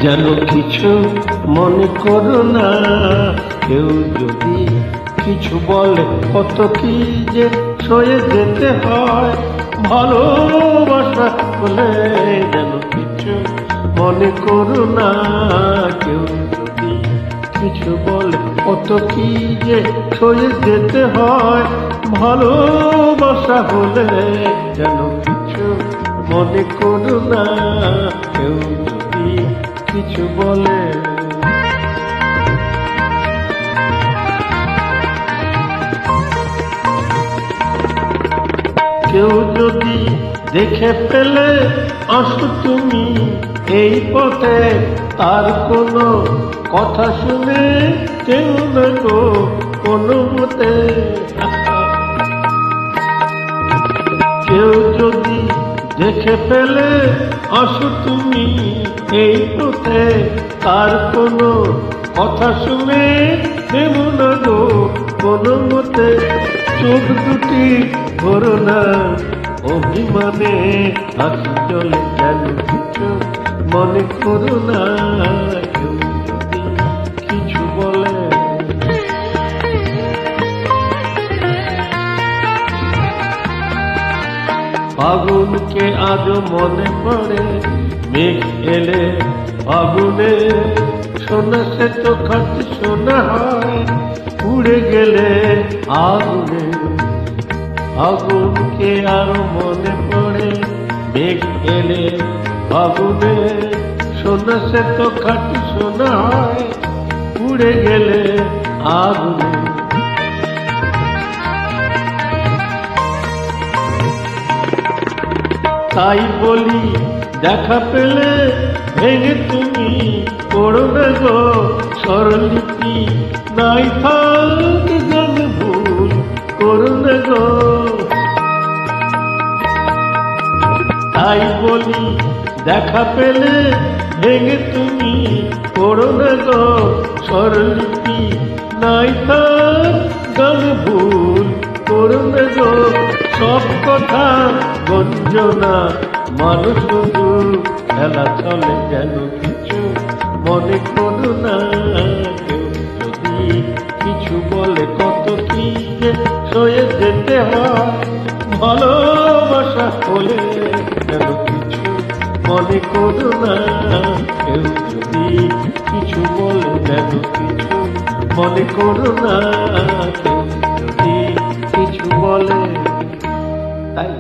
যেন কিছু মনে করো না। কেউ যদি কিছু বলে কত কি যে সয়ে যেতে হয়। ভালোবাসা বলে যেন কিছু মনে করো না। কেউ যদি কিছু বলে কত কি যে সয়ে যেতে হয়। ভালোবাসা হলে যেন কিছু মনে করো না। কেউ যদি কিছু বলে কেউ যদি দেখে ফেলে আসো তুমি এই পথে, তার কোনো কথা শুনে কেউ না গো কোনো মতে। কেউ যদি দেখে ফেলে আসো তুমি এই পথে, তার কোনো কথা শুনে কেউ না গো কোনো মতে। চোখ দুটি ভরো না অভিমানে, হাসি চলে যেন কিছু মনে করো না। কেউ যদি কিছু বলে ফাগুনকে আজও মনে পড়ে, মেঘ এলে ফাগুনে সোনা সে তো খাটি সোনা হয়, উড়ে গেলে আগুনে। ফাগুনকে আরো মনে পড়ে, মেঘ এলে ফাগুনে সোনা সে তো খাটি সোনা হয়, উড়ে গেলে আগুনে। তাই বলি দেখা পেলে ভেঙে তুমি পড়ো না গো স্বরলিপি, নাই থাক যেন ভুল করো না গো। তাই বলি দেখা পেলে ভেঙে তুমি পড়ো না গো স্বরলিপি, নাই থাক যেন ভুল করো না গো। সব কথা গঞ্জনা মানুষ শুধু খেলা চলে যেন কিছু মনে করো না। কেউ যদি কিছু বলে কত কি যে সয়ে যেতে হয়। ভালোবাসা হলে যেন কিছু মনে করো না। কেউ যদি কিছু বলে যেন কিছু মনে করো না। কেউ যদি কিছু বলে তাই